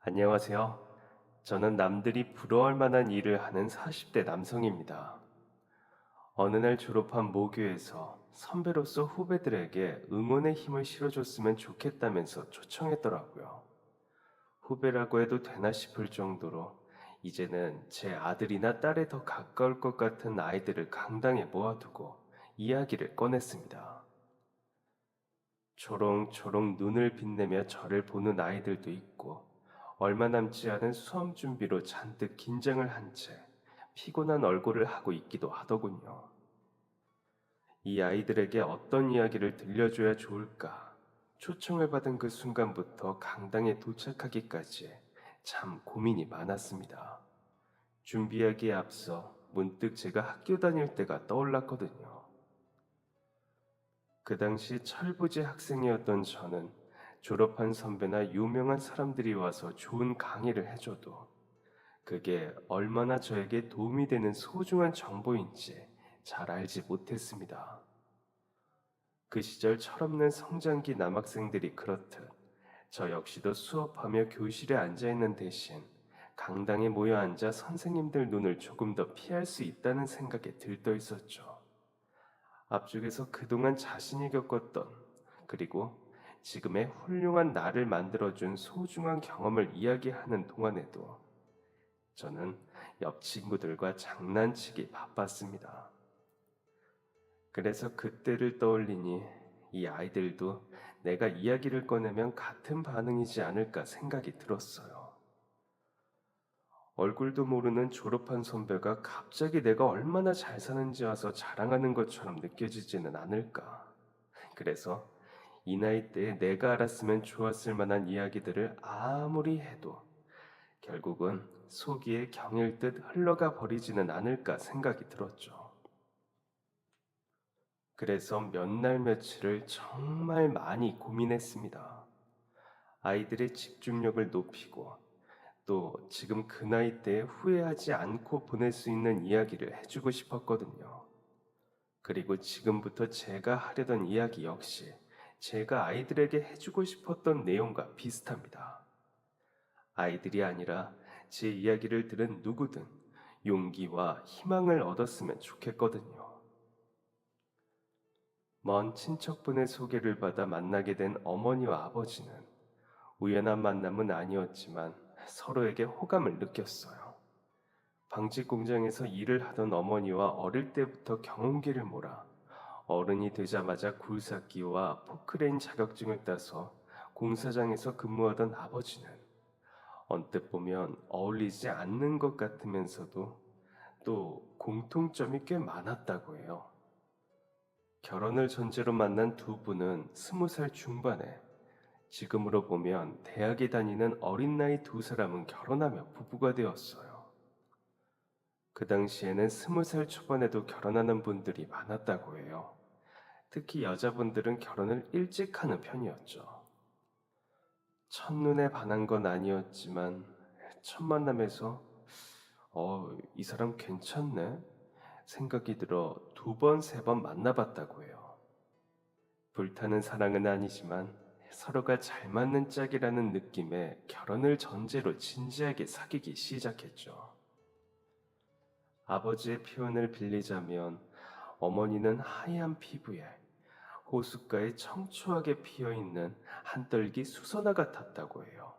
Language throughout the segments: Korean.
안녕하세요. 저는 남들이 부러워할 만한 일을 하는 40대 남성입니다. 어느 날 졸업한 모교에서 선배로서 후배들에게 응원의 힘을 실어줬으면 좋겠다면서 초청했더라고요. 후배라고 해도 되나 싶을 정도로 이제는 제 아들이나 딸에 더 가까울 것 같은 아이들을 강당에 모아두고 이야기를 꺼냈습니다. 초롱초롱 눈을 빛내며 저를 보는 아이들도 있고, 얼마 남지 않은 수험 준비로 잔뜩 긴장을 한 채 피곤한 얼굴을 하고 있기도 하더군요. 이 아이들에게 어떤 이야기를 들려줘야 좋을까? 초청을 받은 그 순간부터 강당에 도착하기까지 참 고민이 많았습니다. 준비하기에 앞서 문득 제가 학교 다닐 때가 떠올랐거든요. 그 당시 철부지 학생이었던 저는 졸업한 선배나 유명한 사람들이 와서 좋은 강의를 해줘도 그게 얼마나 저에게 도움이 되는 소중한 정보인지 잘 알지 못했습니다. 그 시절 철없는 성장기 남학생들이 그렇듯 저 역시도 수업하며 교실에 앉아 있는 대신 강당에 모여 앉아 선생님들 눈을 조금 더 피할 수 있다는 생각에 들떠 있었죠. 앞쪽에서 그동안 자신이 겪었던, 그리고 지금의 훌륭한 나를 만들어준 소중한 경험을 이야기하는 동안에도 저는 옆 친구들과 장난치기 바빴습니다. 그래서 그때를 떠올리니 이 아이들도 내가 이야기를 꺼내면 같은 반응이지 않을까 생각이 들었어요. 얼굴도 모르는 졸업한 선배가 갑자기 내가 얼마나 잘 사는지 와서 자랑하는 것처럼 느껴지지는 않을까. 그래서 이 나이 때에 내가 알았으면 좋았을 만한 이야기들을 아무리 해도 결국은 속이에 경일 듯 흘러가 버리지는 않을까 생각이 들었죠. 그래서 몇 날 며칠을 정말 많이 고민했습니다. 아이들의 집중력을 높이고 또 지금 그 나이 때에 후회하지 않고 보낼 수 있는 이야기를 해주고 싶었거든요. 그리고 지금부터 제가 하려던 이야기 역시 제가 아이들에게 해주고 싶었던 내용과 비슷합니다. 아이들이 아니라 제 이야기를 들은 누구든 용기와 희망을 얻었으면 좋겠거든요. 먼 친척분의 소개를 받아 만나게 된 어머니와 아버지는 우연한 만남은 아니었지만 서로에게 호감을 느꼈어요. 방직 공장에서 일을 하던 어머니와 어릴 때부터 경운기를 몰아 어른이 되자마자 굴삭기와 포크레인 자격증을 따서 공사장에서 근무하던 아버지는 언뜻 보면 어울리지 않는 것 같으면서도 또 공통점이 꽤 많았다고 해요. 결혼을 전제로 만난 두 분은 20살 중반에, 지금으로 보면 대학에 다니는 어린 나이 두 사람은 결혼하며 부부가 되었어요. 그 당시에는 20살 초반에도 결혼하는 분들이 많았다고 해요. 특히 여자분들은 결혼을 일찍 하는 편이었죠. 첫눈에 반한 건 아니었지만 첫 만남에서 이 사람 괜찮네 생각이 들어 두 번, 세 번 만나봤다고 해요. 불타는 사랑은 아니지만 서로가 잘 맞는 짝이라는 느낌에 결혼을 전제로 진지하게 사귀기 시작했죠. 아버지의 표현을 빌리자면 어머니는 하얀 피부에 호숫가에 청초하게 피어있는 한떨기 수선화 같았다고 해요.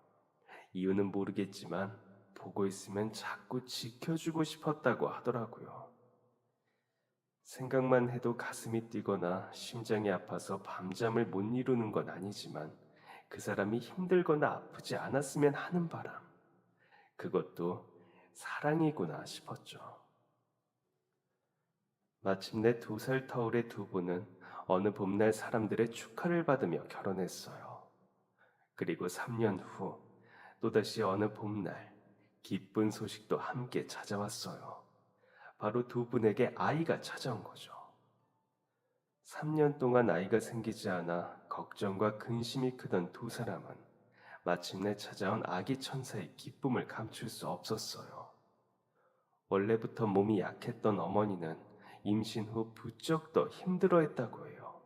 이유는 모르겠지만 보고 있으면 자꾸 지켜주고 싶었다고 하더라고요. 생각만 해도 가슴이 뛰거나 심장이 아파서 밤잠을 못 이루는 건 아니지만 그 사람이 힘들거나 아프지 않았으면 하는 바람. 그것도 사랑이구나 싶었죠. 마침내 2살 터울의 두 분은 어느 봄날 사람들의 축하를 받으며 결혼했어요. 그리고 3년 후 또다시 어느 봄날 기쁜 소식도 함께 찾아왔어요. 바로 두 분에게 아이가 찾아온 거죠. 3년 동안 아이가 생기지 않아 걱정과 근심이 크던 두 사람은 마침내 찾아온 아기 천사의 기쁨을 감출 수 없었어요. 원래부터 몸이 약했던 어머니는 임신 후 부쩍 더 힘들어했다고 해요.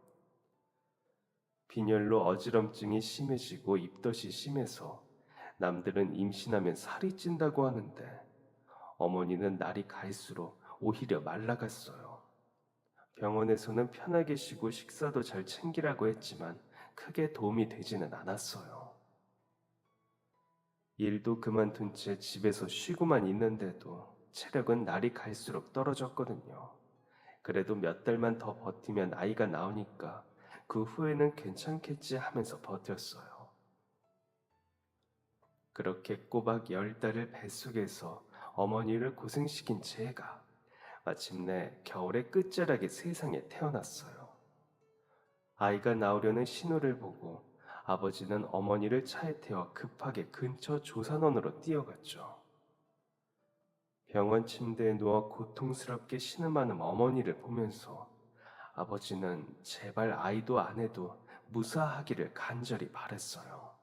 빈혈로 어지럼증이 심해지고 입덧이 심해서 남들은 임신하면 살이 찐다고 하는데 어머니는 날이 갈수록 오히려 말라갔어요. 병원에서는 편하게 쉬고 식사도 잘 챙기라고 했지만 크게 도움이 되지는 않았어요. 일도 그만둔 채 집에서 쉬고만 있는데도 체력은 날이 갈수록 떨어졌거든요. 그래도 몇 달만 더 버티면 아이가 나오니까 그 후에는 괜찮겠지 하면서 버텼어요. 그렇게 꼬박 10달을 뱃속에서 어머니를 고생시킨 제가 마침내 겨울의 끝자락에 세상에 태어났어요. 아이가 나오려는 신호를 보고 아버지는 어머니를 차에 태워 급하게 근처 조산원으로 뛰어갔죠. 병원 침대에 누워 고통스럽게 신음하는 어머니를 보면서 아버지는 제발 아이도 안 해도 무사하기를 간절히 바랬어요.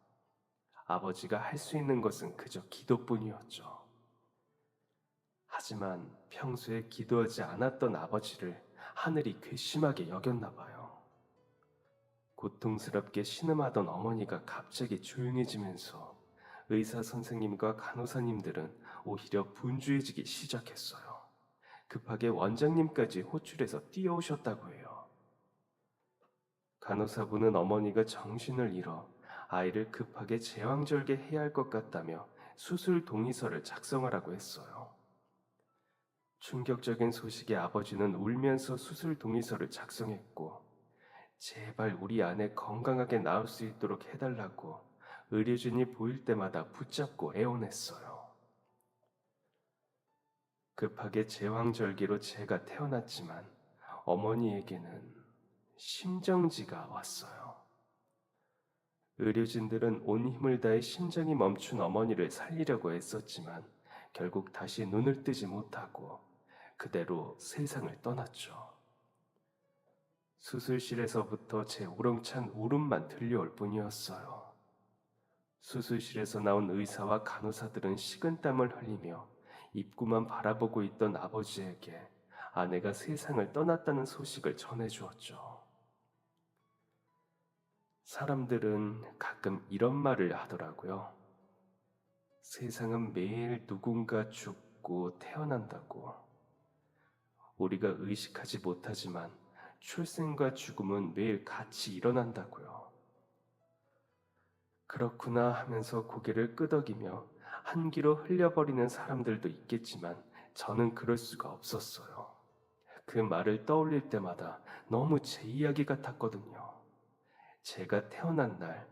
아버지가 할 수 있는 것은 그저 기도뿐이었죠. 하지만 평소에 기도하지 않았던 아버지를 하늘이 괘씸하게 여겼나 봐요. 고통스럽게 신음하던 어머니가 갑자기 조용해지면서 의사 선생님과 간호사님들은 오히려 분주해지기 시작했어요. 급하게 원장님까지 호출해서 뛰어오셨다고 해요. 간호사분은 어머니가 정신을 잃어 아이를 급하게 제왕절개해야 할 것 같다며 수술 동의서를 작성하라고 했어요. 충격적인 소식에 아버지는 울면서 수술 동의서를 작성했고, 제발 우리 아내 건강하게 나을 수 있도록 해달라고 의료진이 보일 때마다 붙잡고 애원했어요. 급하게 제왕절개로 제가 태어났지만 어머니에게는 심정지가 왔어요. 의료진들은 온 힘을 다해 심장이 멈춘 어머니를 살리려고 애썼지만 결국 다시 눈을 뜨지 못하고 그대로 세상을 떠났죠. 수술실에서부터 제 우렁찬 울음만 들려올 뿐이었어요. 수술실에서 나온 의사와 간호사들은 식은땀을 흘리며 입구만 바라보고 있던 아버지에게 아내가 세상을 떠났다는 소식을 전해주었죠. 사람들은 가끔 이런 말을 하더라고요. 세상은 매일 누군가 죽고 태어난다고. 우리가 의식하지 못하지만 출생과 죽음은 매일 같이 일어난다고요. 그렇구나 하면서 고개를 끄덕이며 한기로 흘려버리는 사람들도 있겠지만 저는 그럴 수가 없었어요. 그 말을 떠올릴 때마다 너무 제 이야기 같았거든요. 제가 태어난 날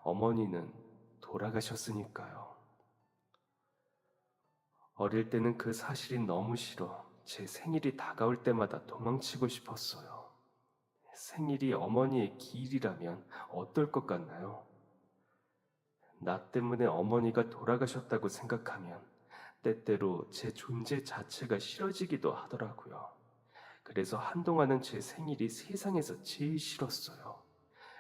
어머니는 돌아가셨으니까요. 어릴 때는 그 사실이 너무 싫어 제 생일이 다가올 때마다 도망치고 싶었어요. 생일이 어머니의 기일이라면 어떨 것 같나요? 나 때문에 어머니가 돌아가셨다고 생각하면 때때로 제 존재 자체가 싫어지기도 하더라고요. 그래서 한동안은 제 생일이 세상에서 제일 싫었어요.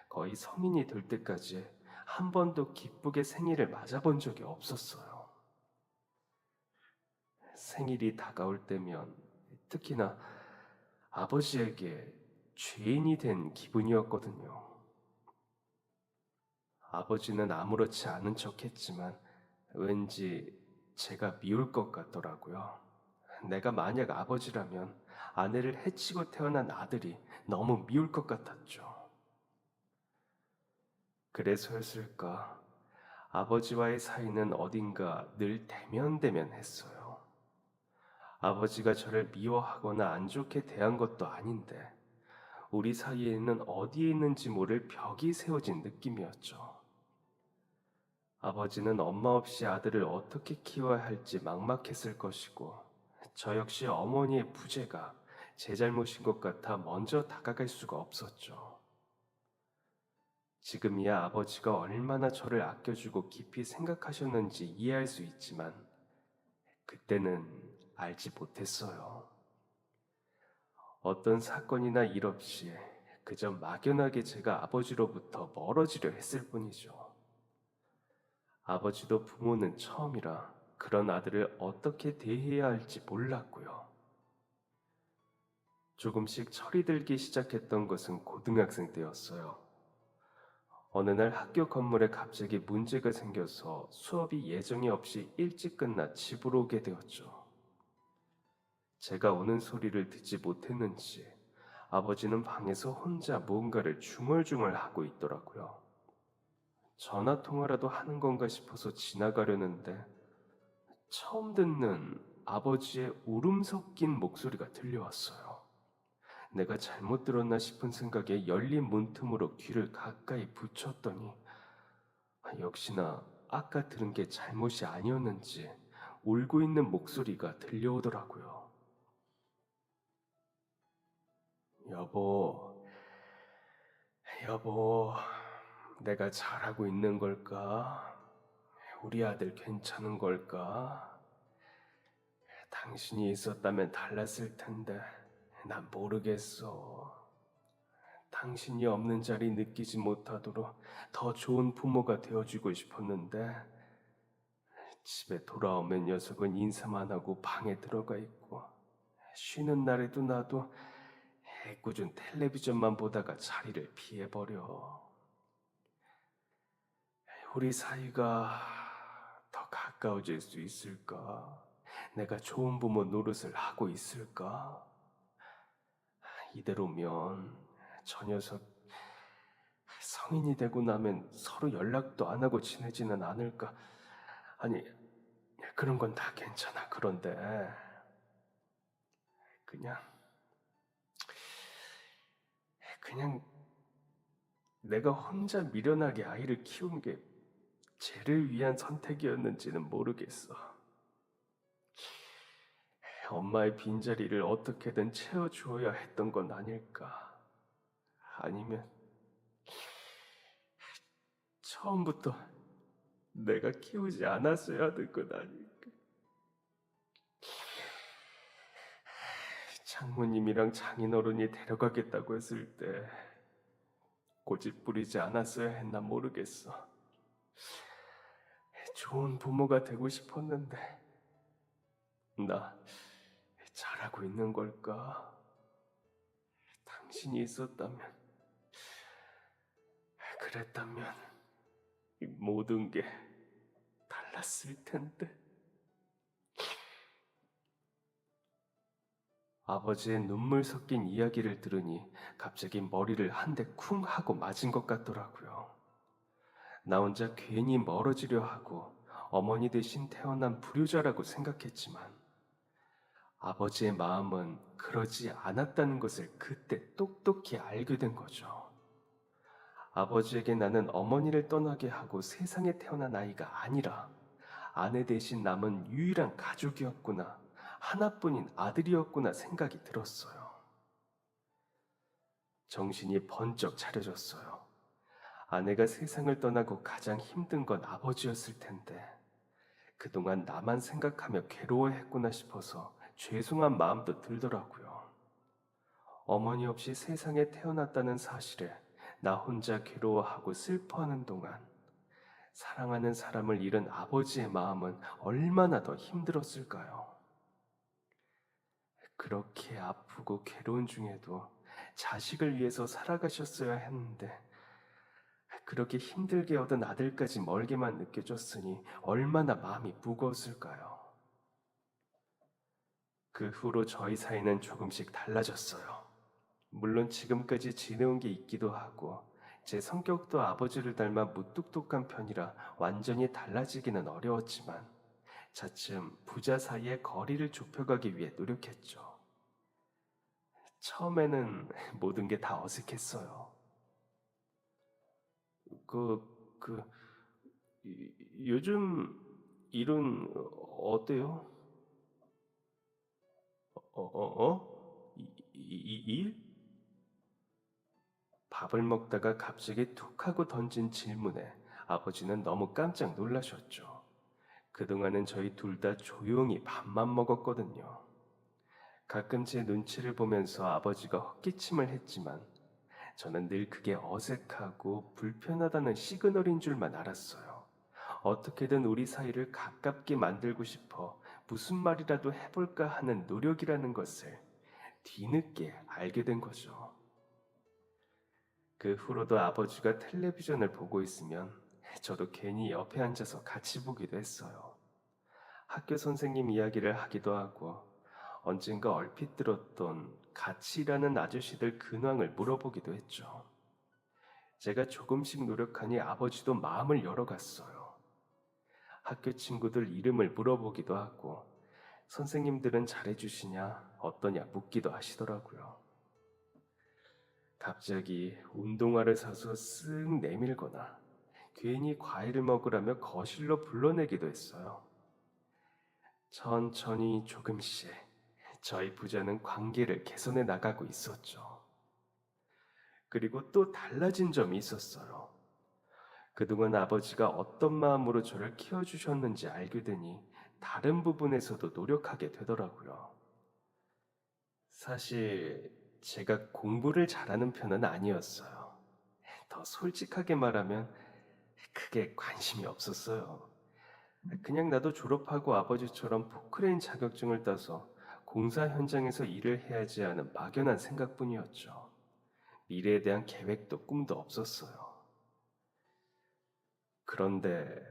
거의 성인이 될 때까지 한 번도 기쁘게 생일을 맞아본 적이 없었어요. 생일이 다가올 때면 특히나 아버지에게 죄인이 된 기분이었거든요. 아버지는 아무렇지 않은 척 했지만 왠지 제가 미울 것 같더라고요. 내가 만약 아버지라면 아내를 해치고 태어난 아들이 너무 미울 것 같았죠. 그래서였을까? 아버지와의 사이는 어딘가 늘 대면대면했어요. 아버지가 저를 미워하거나 안 좋게 대한 것도 아닌데 우리 사이에는 어디에 있는지 모를 벽이 세워진 느낌이었죠. 아버지는 엄마 없이 아들을 어떻게 키워야 할지 막막했을 것이고 저 역시 어머니의 부재가 제 잘못인 것 같아 먼저 다가갈 수가 없었죠. 지금이야 아버지가 얼마나 저를 아껴주고 깊이 생각하셨는지 이해할 수 있지만 그때는 알지 못했어요. 어떤 사건이나 일 없이 그저 막연하게 제가 아버지로부터 멀어지려 했을 뿐이죠. 아버지도 부모는 처음이라 그런 아들을 어떻게 대해야 할지 몰랐고요. 조금씩 철이 들기 시작했던 것은 고등학생 때였어요. 어느 날 학교 건물에 갑자기 문제가 생겨서 수업이 예정이 없이 일찍 끝나 집으로 오게 되었죠. 제가 오는 소리를 듣지 못했는지 아버지는 방에서 혼자 무언가를 중얼중얼 하고 있더라고요. 전화 통화라도 하는 건가 싶어서 지나가려는데 처음 듣는 아버지의 울음 섞인 목소리가 들려왔어요. 내가 잘못 들었나 싶은 생각에 열린 문틈으로 귀를 가까이 붙였더니 역시나 아까 들은 게 잘못이 아니었는지 울고 있는 목소리가 들려오더라고요. 여보, 여보, 내가 잘하고 있는 걸까? 우리 아들 괜찮은 걸까? 당신이 있었다면 달랐을 텐데, 난 모르겠어. 당신이 없는 자리 느끼지 못하도록 더 좋은 부모가 되어주고 싶었는데, 집에 돌아오면 녀석은 인사만 하고 방에 들어가 있고, 쉬는 날에도 나도 애꿎은 텔레비전만 보다가 자리를 피해버려. 우리 사이가 더 가까워질 수 있을까? 내가 좋은 부모 노릇을 하고 있을까? 이대로면 저 녀석 성인이 되고 나면 서로 연락도 안 하고 지내지는 않을까? 아니, 그런 건 다 괜찮아. 그런데 그냥 그냥 내가 혼자 미련하게 아이를 키운 게 쟤를 위한 선택이었는지는 모르겠어. 엄마의 빈자리를 어떻게든 채워주어야 했던 건 아닐까? 아니면 처음부터 내가 키우지 않았어야 하는 건 아닐까? 장모님이랑 장인어른이 데려가겠다고 했을 때 고집 부리지 않았어야 했나 모르겠어. 좋은 부모가 되고 싶었는데 나 잘하고 있는 걸까? 당신이 있었다면, 그랬다면 이 모든 게 달랐을 텐데. 아버지의 눈물 섞인 이야기를 들으니 갑자기 머리를 한 대 쿵 하고 맞은 것 같더라고요. 나 혼자 괜히 멀어지려 하고 어머니 대신 태어난 불효자라고 생각했지만 아버지의 마음은 그러지 않았다는 것을 그때 똑똑히 알게 된 거죠. 아버지에게 나는 어머니를 떠나게 하고 세상에 태어난 아이가 아니라 아내 대신 남은 유일한 가족이었구나, 하나뿐인 아들이었구나 생각이 들었어요. 정신이 번쩍 차려졌어요. 아내가 세상을 떠나고 가장 힘든 건 아버지였을 텐데 그동안 나만 생각하며 괴로워했구나 싶어서 죄송한 마음도 들더라고요. 어머니 없이 세상에 태어났다는 사실에 나 혼자 괴로워하고 슬퍼하는 동안 사랑하는 사람을 잃은 아버지의 마음은 얼마나 더 힘들었을까요? 그렇게 아프고 괴로운 중에도 자식을 위해서 살아가셨어야 했는데 그렇게 힘들게 얻은 아들까지 멀게만 느껴졌으니 얼마나 마음이 무거웠을까요? 그 후로 저희 사이는 조금씩 달라졌어요. 물론 지금까지 지내온 게 있기도 하고 제 성격도 아버지를 닮아 무뚝뚝한 편이라 완전히 달라지기는 어려웠지만 차츰 부자 사이의 거리를 좁혀가기 위해 노력했죠. 처음에는 모든 게 다 어색했어요. 그, 요즘 일은 어때요? 일? 밥을 먹다가 갑자기 툭 하고 던진 질문에 아버지는 너무 깜짝 놀라셨죠. 그동안은 저희 둘 다 조용히 밥만 먹었거든요. 가끔 제 눈치를 보면서 아버지가 헛기침을 했지만 저는 늘 그게 어색하고 불편하다는 시그널인 줄만 알았어요. 어떻게든 우리 사이를 가깝게 만들고 싶어 무슨 말이라도 해볼까 하는 노력이라는 것을 뒤늦게 알게 된 거죠. 그 후로도 아버지가 텔레비전을 보고 있으면 저도 괜히 옆에 앉아서 같이 보기도 했어요. 학교 선생님 이야기를 하기도 하고 언젠가 얼핏 들었던 같이 일하는 아저씨들 근황을 물어보기도 했죠. 제가 조금씩 노력하니 아버지도 마음을 열어갔어요. 학교 친구들 이름을 물어보기도 하고 선생님들은 잘해주시냐 어떠냐 묻기도 하시더라고요. 갑자기 운동화를 사서 쓱 내밀거나 괜히 과일을 먹으라며 거실로 불러내기도 했어요. 천천히 조금씩 저희 부자는 관계를 개선해 나가고 있었죠. 그리고 또 달라진 점이 있었어요. 그동안 아버지가 어떤 마음으로 저를 키워주셨는지 알게 되니 다른 부분에서도 노력하게 되더라고요. 사실 제가 공부를 잘하는 편은 아니었어요. 더 솔직하게 말하면 크게 관심이 없었어요. 그냥 나도 졸업하고 아버지처럼 포크레인 자격증을 따서 공사 현장에서 일을 해야지 하는 막연한 생각뿐이었죠. 미래에 대한 계획도 꿈도 없었어요. 그런데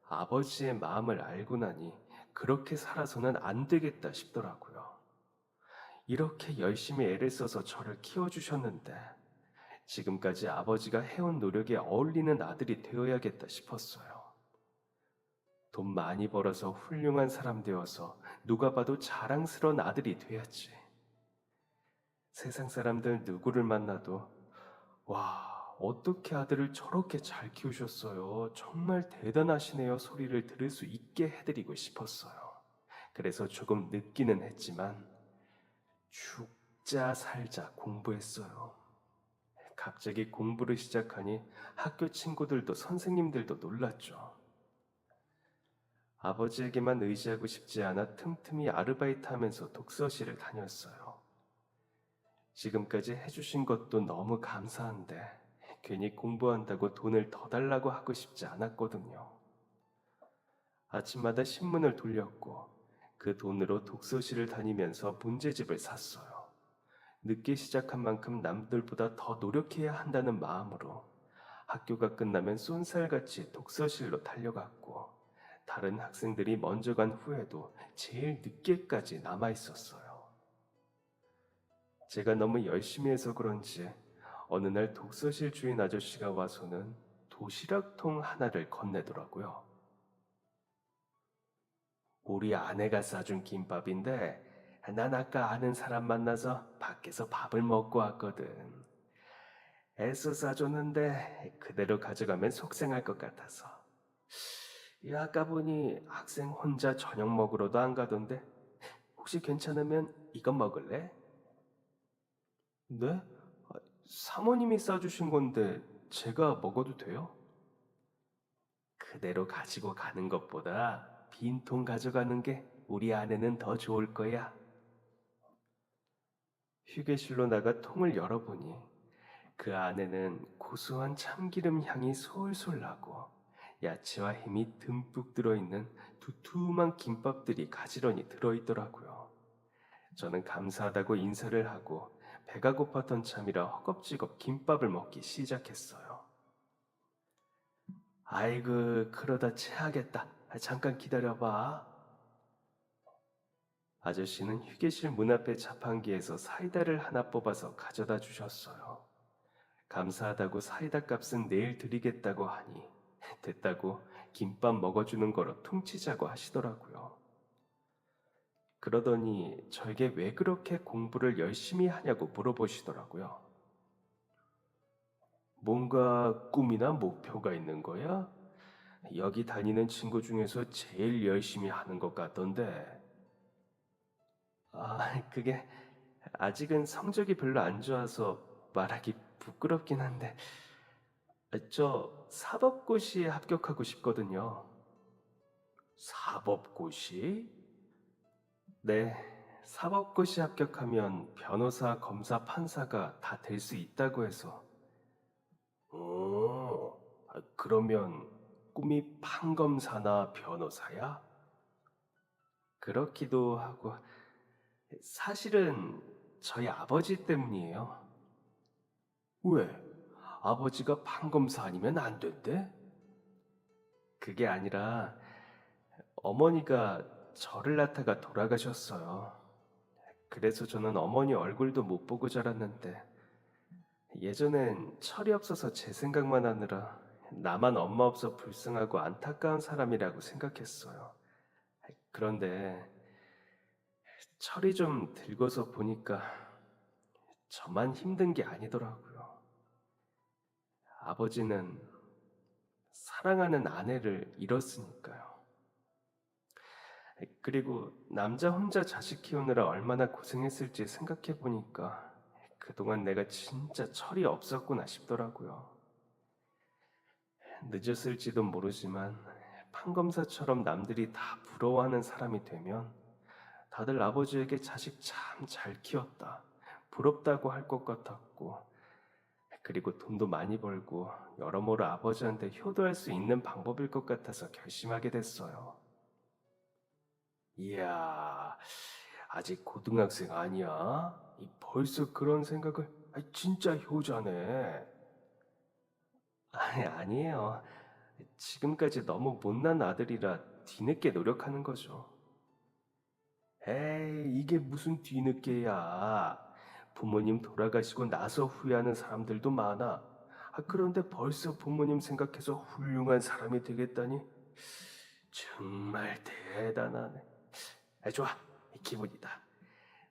아버지의 마음을 알고 나니 그렇게 살아서는 안 되겠다 싶더라고요. 이렇게 열심히 애를 써서 저를 키워주셨는데 지금까지 아버지가 해온 노력에 어울리는 아들이 되어야겠다 싶었어요. 돈 많이 벌어서 훌륭한 사람 되어서 누가 봐도 자랑스러운 아들이 돼야지. 세상 사람들 누구를 만나도 와, 어떻게 아들을 저렇게 잘 키우셨어요. 정말 대단하시네요. 소리를 들을 수 있게 해드리고 싶었어요. 그래서 조금 늦기는 했지만 죽자 살자 공부했어요. 갑자기 공부를 시작하니 학교 친구들도 선생님들도 놀랐죠. 아버지에게만 의지하고 싶지 않아 틈틈이 아르바이트 하면서 독서실을 다녔어요. 지금까지 해주신 것도 너무 감사한데 괜히 공부한다고 돈을 더 달라고 하고 싶지 않았거든요. 아침마다 신문을 돌렸고 그 돈으로 독서실을 다니면서 문제집을 샀어요. 늦게 시작한 만큼 남들보다 더 노력해야 한다는 마음으로 학교가 끝나면 쏜살같이 독서실로 달려갔고 다른 학생들이 먼저 간 후에도 제일 늦게까지 남아 있었어요. 제가 너무 열심히 해서 그런지 어느 날 독서실 주인 아저씨가 와서는 도시락통 하나를 건네더라고요. 우리 아내가 싸준 김밥인데 난 아까 아는 사람 만나서 밖에서 밥을 먹고 왔거든. 애써 싸줬는데 그대로 가져가면 속상할 것 같아서. 아까 보니 학생 혼자 저녁 먹으러도 안 가던데 혹시 괜찮으면 이것 먹을래? 네? 사모님이 싸주신 건데 제가 먹어도 돼요? 그대로 가지고 가는 것보다 빈통 가져가는 게 우리 아내는 더 좋을 거야. 휴게실로 나가 통을 열어보니 그 안에는 고소한 참기름 향이 솔솔 나고 야채와 햄이 듬뿍 들어있는 두툼한 김밥들이 가지런히 들어있더라고요. 저는 감사하다고 인사를 하고 배가 고팠던 참이라 허겁지겁 김밥을 먹기 시작했어요. 아이고, 그러다 체하겠다. 잠깐 기다려봐. 아저씨는 휴게실 문 앞에 자판기에서 사이다를 하나 뽑아서 가져다 주셨어요. 감사하다고 사이다 값은 내일 드리겠다고 하니 됐다고 김밥 먹어주는 거로 퉁치자고 하시더라고요. 그러더니 저에게 왜 그렇게 공부를 열심히 하냐고 물어보시더라고요. 뭔가 꿈이나 목표가 있는 거야? 여기 다니는 친구 중에서 제일 열심히 하는 것 같던데. 그게 아직은 성적이 별로 안 좋아서 말하기 부끄럽긴 한데, 저 사법고시에 합격하고 싶거든요. 사법고시? 네, 사법고시 합격하면 변호사, 검사, 판사가 다 될 수 있다고 해서. 그러면 꿈이 판검사나 변호사야? 그렇기도 하고, 사실은 저희 아버지 때문이에요. 왜? 아버지가 판검사 아니면 안 된대? 그게 아니라 어머니가 저를 낳다가 돌아가셨어요. 그래서 저는 어머니 얼굴도 못 보고 자랐는데 예전엔 철이 없어서 제 생각만 하느라 나만 엄마 없어 불쌍하고 안타까운 사람이라고 생각했어요. 그런데 철이 좀 들고서 보니까 저만 힘든 게 아니더라고요. 아버지는 사랑하는 아내를 잃었으니까요. 그리고 남자 혼자 자식 키우느라 얼마나 고생했을지 생각해 보니까 그동안 내가 진짜 철이 없었구나 싶더라고요. 늦었을지도 모르지만 판검사처럼 남들이 다 부러워하는 사람이 되면 다들 아버지에게 자식 참 잘 키웠다, 부럽다고 할 것 같았고, 그리고 돈도 많이 벌고 여러모로 아버지한테 효도할 수 있는 방법일 것 같아서 결심하게 됐어요. 이야, 아직 고등학생 아니야? 벌써 그런 생각을, 진짜 효자네. 아니에요. 지금까지 너무 못난 아들이라 뒤늦게 노력하는 거죠. 에이, 이게 무슨 뒤늦게야. 부모님 돌아가시고 나서 후회하는 사람들도 많아. 그런데 벌써 부모님 생각해서 훌륭한 사람이 되겠다니. 정말 대단하네. 좋아, 기분이다.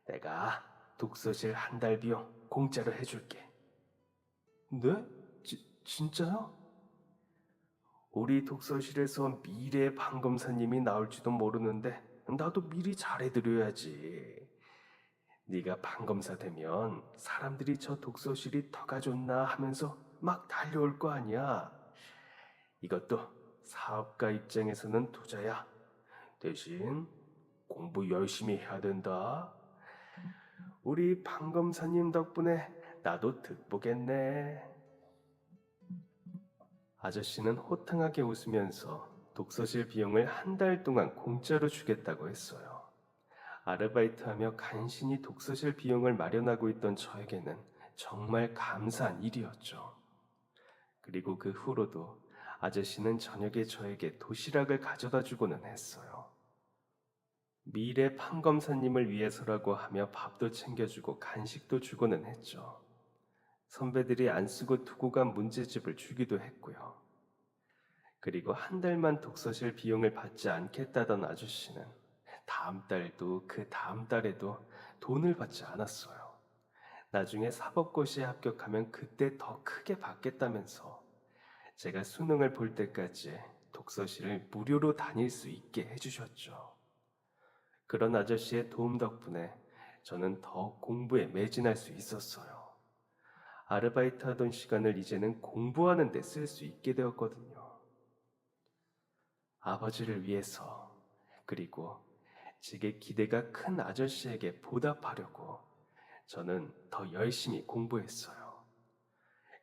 내가 독서실 한 달 비용 공짜로 해줄게. 네? 진짜요? 우리 독서실에서 미래 판검사님이 나올지도 모르는데 나도 미리 잘해드려야지. 네가 판검사 되면 사람들이 저 독서실이 터가 좋나 하면서 막 달려올 거 아니야. 이것도 사업가 입장에서는 투자야. 대신 공부 열심히 해야 된다. 우리 판검사님 덕분에 나도 득보겠네. 아저씨는 호탕하게 웃으면서 독서실 비용을 한 달 동안 공짜로 주겠다고 했어요. 아르바이트하며 간신히 독서실 비용을 마련하고 있던 저에게는 정말 감사한 일이었죠. 그리고 그 후로도 아저씨는 저녁에 저에게 도시락을 가져다 주고는 했어요. 미래 판검사님을 위해서라고 하며 밥도 챙겨주고 간식도 주고는 했죠. 선배들이 안 쓰고 두고 간 문제집을 주기도 했고요. 그리고 한 달만 독서실 비용을 받지 않겠다던 아저씨는 다음 달도 그 다음 달에도 돈을 받지 않았어요. 나중에 사법고시에 합격하면 그때 더 크게 받겠다면서 제가 수능을 볼 때까지 독서실을 무료로 다닐 수 있게 해주셨죠. 그런 아저씨의 도움 덕분에 저는 더 공부에 매진할 수 있었어요. 아르바이트 하던 시간을 이제는 공부하는 데 쓸 수 있게 되었거든요. 아버지를 위해서, 그리고 제게 기대가 큰 아저씨에게 보답하려고 저는 더 열심히 공부했어요.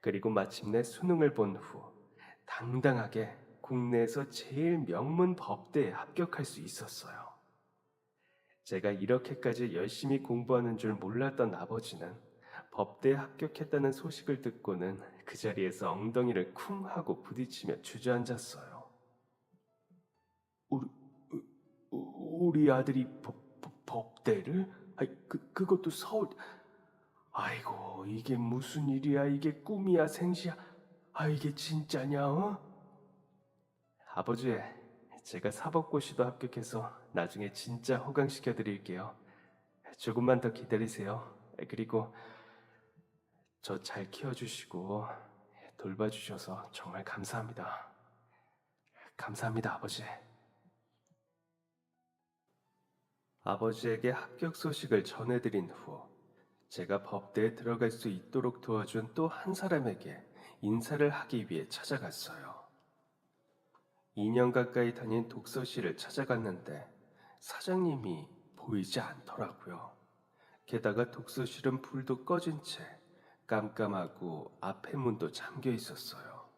그리고 마침내 수능을 본 후 당당하게 국내에서 제일 명문 법대에 합격할 수 있었어요. 제가 이렇게까지 열심히 공부하는 줄 몰랐던 아버지는 법대에 합격했다는 소식을 듣고는 그 자리에서 엉덩이를 쿵 하고 부딪히며 주저앉았어요. 우리, 우리 아들이 법대를? 그것도 서울. 아이고, 이게 무슨 일이야? 이게 꿈이야, 생시야? 이게 진짜냐, 어? 아버지, 제가 사법고시도 합격해서 나중에 진짜 호강시켜 드릴게요. 조금만 더 기다리세요. 그리고 저 잘 키워주시고 돌봐주셔서 정말 감사합니다. 감사합니다, 아버지. 아버지에게 합격 소식을 전해드린 후 제가 법대에 들어갈 수 있도록 도와준 또 한 사람에게 인사를 하기 위해 찾아갔어요. 2년 가까이 다닌 독서실을 찾아갔는데 사장님이 보이지 않더라고요. 게다가 독서실은 불도 꺼진 채 깜깜하고 앞에 문도 잠겨 있었어요.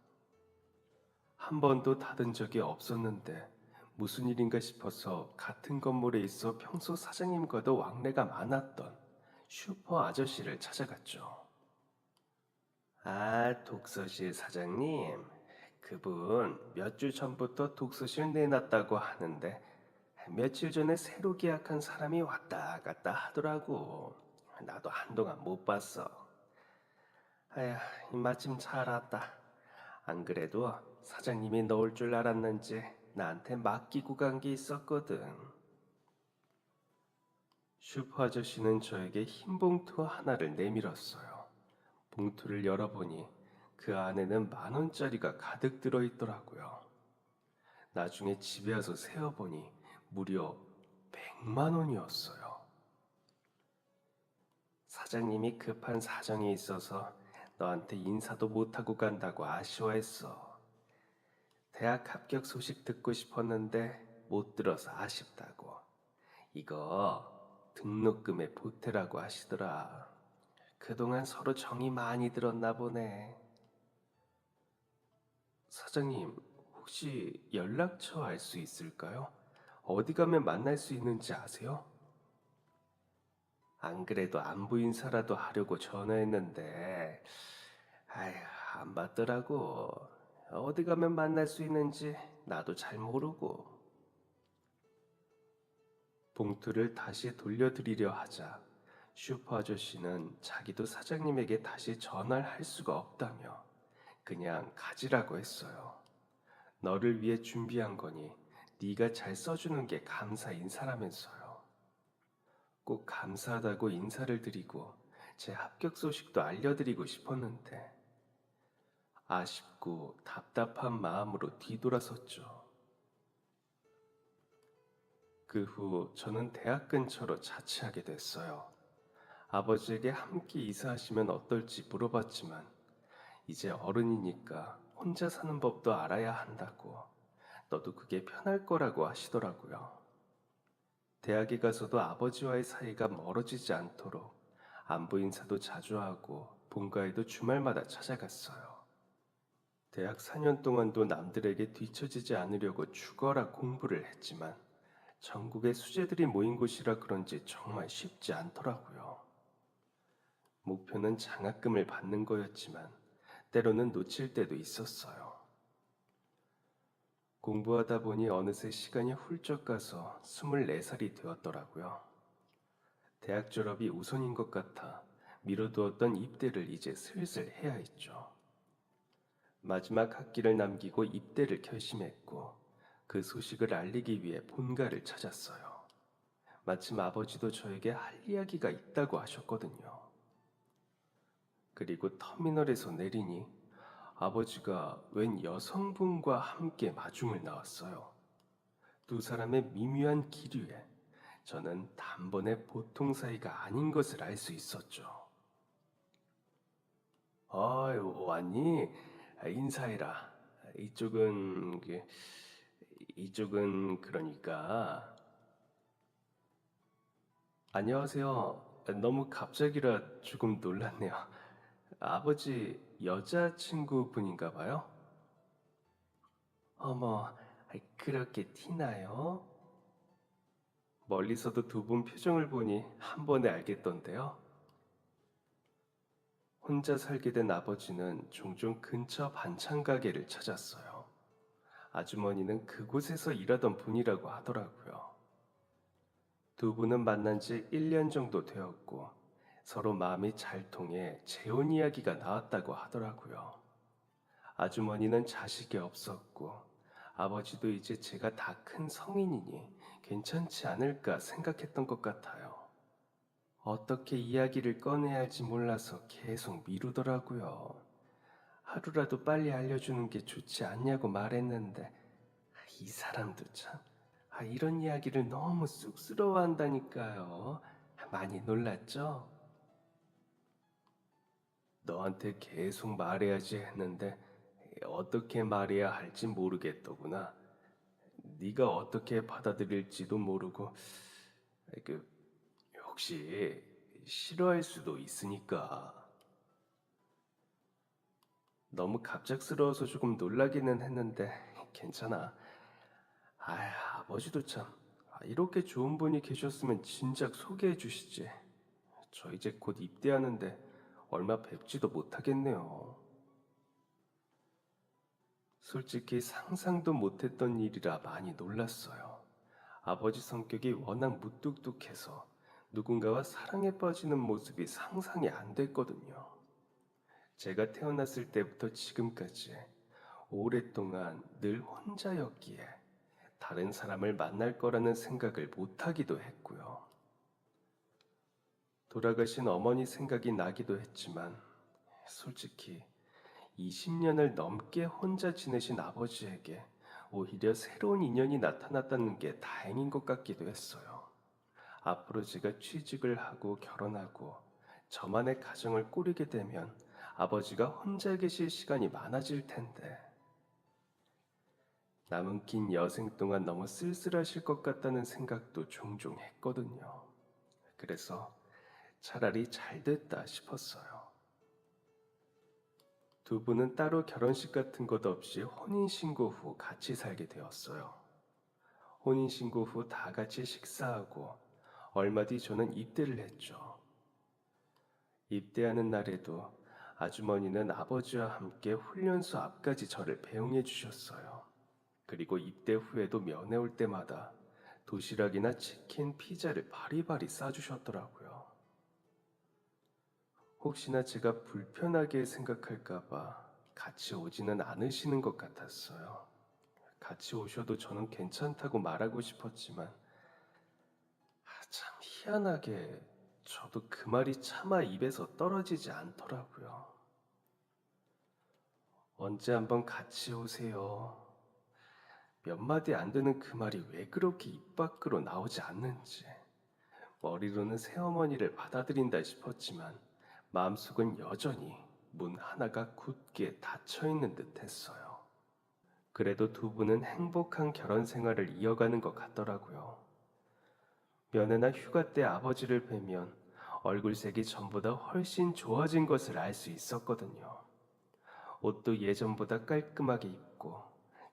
한 번도 닫은 적이 없었는데 무슨 일인가 싶어서 같은 건물에 있어 평소 사장님과도 왕래가 많았던 슈퍼 아저씨를 찾아갔죠. 독서실 사장님. 그분 몇 주 전부터 독서실 내놨다고 하는데 며칠 전에 새로 계약한 사람이 왔다 갔다 하더라고. 나도 한동안 못 봤어. 아야, 마침 잘 왔다. 안 그래도 사장님이 넣을 줄 알았는지 나한테 맡기고 간 게 있었거든. 슈퍼 아저씨는 저에게 흰 봉투 하나를 내밀었어요. 봉투를 열어보니 그 안에는 10,000원짜리가 가득 들어있더라고요. 나중에 집에 와서 세어보니 무려 100만 원이었어요. 사장님이 급한 사정이 있어서 너한테 인사도 못하고 간다고 아쉬워했어. 대학 합격 소식 듣고 싶었는데 못 들어서 아쉽다고. 이거 등록금에 보태라고 하시더라. 그동안 서로 정이 많이 들었나 보네. 사장님, 혹시 연락처 알 수 있을까요? 어디 가면 만날 수 있는지 아세요? 안 그래도 안부 인사라도 하려고 전화했는데, 아휴, 안 받더라고. 어디 가면 만날 수 있는지 나도 잘 모르고. 봉투를 다시 돌려드리려 하자 슈퍼 아저씨는 자기도 사장님에게 다시 전화를 할 수가 없다며 그냥 가지라고 했어요. 너를 위해 준비한 거니 네가 잘 써주는 게 감사 인사라면서요. 꼭 감사하다고 인사를 드리고 제 합격 소식도 알려드리고 싶었는데 아쉽고 답답한 마음으로 뒤돌아섰죠. 그 후 저는 대학 근처로 자취하게 됐어요. 아버지에게 함께 이사하시면 어떨지 물어봤지만 이제 어른이니까 혼자 사는 법도 알아야 한다고 너도 그게 편할 거라고 하시더라고요. 대학에 가서도 아버지와의 사이가 멀어지지 않도록 안부 인사도 자주 하고 본가에도 주말마다 찾아갔어요. 대학 4년 동안도 남들에게 뒤처지지 않으려고 죽어라 공부를 했지만 전국에 수재들이 모인 곳이라 그런지 정말 쉽지 않더라고요. 목표는 장학금을 받는 거였지만 때로는 놓칠 때도 있었어요. 공부하다 보니 어느새 시간이 훌쩍 가서 24살이 되었더라고요. 대학 졸업이 우선인 것 같아 미뤄두었던 입대를 이제 슬슬 해야 했죠. 마지막 학기를 남기고 입대를 결심했고 그 소식을 알리기 위해 본가를 찾았어요. 마침 아버지도 저에게 할 이야기가 있다고 하셨거든요. 그리고 터미널에서 내리니 아버지가 웬 여성분과 함께 마중을 나왔어요. 두 사람의 미묘한 기류에 저는 단번에 보통 사이가 아닌 것을 알 수 있었죠. 아유, 왔니? 인사해라. 이쪽은 이쪽은 그러니까 안녕하세요. 너무 갑자기라 조금 놀랐네요. 아버지 여자친구 분인가 봐요? 어머, 그렇게 티나요? 멀리서도 두 분 표정을 보니 한 번에 알겠던데요. 혼자 살게 된 아버지는 종종 근처 반찬 가게를 찾았어요. 아주머니는 그곳에서 일하던 분이라고 하더라고요. 두 분은 만난 지 1년 정도 되었고 서로 마음이 잘 통해 재혼 이야기가 나왔다고 하더라고요. 아주머니는 자식이 없었고 아버지도 이제 제가 다 큰 성인이니 괜찮지 않을까 생각했던 것 같아요. 어떻게 이야기를 꺼내야 할지 몰라서 계속 미루더라고요. 하루라도 빨리 알려주는 게 좋지 않냐고 말했는데 이 사람도 참 이런 이야기를 너무 쑥스러워한다니까요. 많이 놀랐죠? 너한테 계속 말해야지 했는데 어떻게 말해야 할지 모르겠더구나. 네가 어떻게 받아들일지도 모르고 그 혹시 싫어할 수도 있으니까. 너무 갑작스러워서 조금 놀라기는 했는데 괜찮아. 아버지도 참 이렇게 좋은 분이 계셨으면 진작 소개해 주시지. 저 이제 곧 입대하는데 얼마 뵙지도 못하겠네요. 솔직히 상상도 못했던 일이라 많이 놀랐어요. 아버지 성격이 워낙 무뚝뚝해서 누군가와 사랑에 빠지는 모습이 상상이 안 됐거든요. 제가 태어났을 때부터 지금까지 오랫동안 늘 혼자였기에 다른 사람을 만날 거라는 생각을 못하기도 했고요. 돌아가신 어머니 생각이 나기도 했지만 솔직히 20년을 넘게 혼자 지내신 아버지에게 오히려 새로운 인연이 나타났다는 게 다행인 것 같기도 했어요. 앞으로 제가 취직을 하고 결혼하고 저만의 가정을 꾸리게 되면 아버지가 혼자 계실 시간이 많아질 텐데 남은 긴 여생 동안 너무 쓸쓸하실 것 같다는 생각도 종종 했거든요. 그래서 차라리 잘 됐다 싶었어요. 두 분은 따로 결혼식 같은 것 없이 혼인신고 후 같이 살게 되었어요. 혼인신고 후 다 같이 식사하고 얼마 뒤 저는 입대를 했죠. 입대하는 날에도 아주머니는 아버지와 함께 훈련소 앞까지 저를 배웅해 주셨어요. 그리고 입대 후에도 면회 올 때마다 도시락이나 치킨, 피자를 바리바리 싸주셨더라고요. 혹시나 제가 불편하게 생각할까봐 같이 오지는 않으시는 것 같았어요. 같이 오셔도 저는 괜찮다고 말하고 싶었지만, 참 희한하게 저도 그 말이 차마 입에서 떨어지지 않더라고요. 언제 한번 같이 오세요. 몇 마디 안 되는 그 말이 왜 그렇게 입 밖으로 나오지 않는지. 머리로는 새어머니를 받아들인다 싶었지만 마음속은 여전히 문 하나가 굳게 닫혀 있는 듯 했어요. 그래도 두 분은 행복한 결혼 생활을 이어가는 것 같더라고요. 면회나 휴가 때 아버지를 뵈면 얼굴색이 전보다 훨씬 좋아진 것을 알 수 있었거든요. 옷도 예전보다 깔끔하게 입고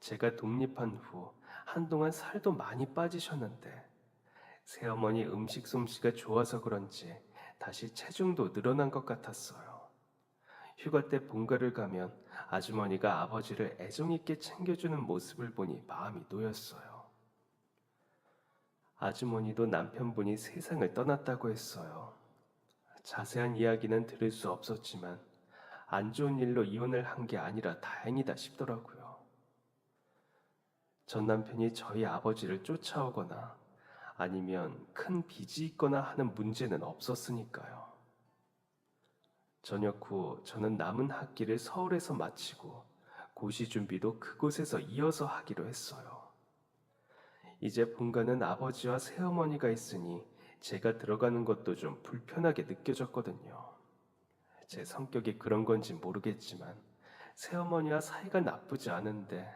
제가 독립한 후 한동안 살도 많이 빠지셨는데 새어머니 음식 솜씨가 좋아서 그런지 다시 체중도 늘어난 것 같았어요. 휴가 때 본가를 가면 아주머니가 아버지를 애정 있게 챙겨주는 모습을 보니 마음이 놓였어요. 아주머니도 남편분이 세상을 떠났다고 했어요. 자세한 이야기는 들을 수 없었지만 안 좋은 일로 이혼을 한 게 아니라 다행이다 싶더라고요. 전 남편이 저희 아버지를 쫓아오거나 아니면 큰 빚이 있거나 하는 문제는 없었으니까요. 저녁 후 저는 남은 학기를 서울에서 마치고 고시 준비도 그곳에서 이어서 하기로 했어요. 이제 본가는 아버지와 새어머니가 있으니 제가 들어가는 것도 좀 불편하게 느껴졌거든요. 제 성격이 그런 건지 모르겠지만 새어머니와 사이가 나쁘지 않은데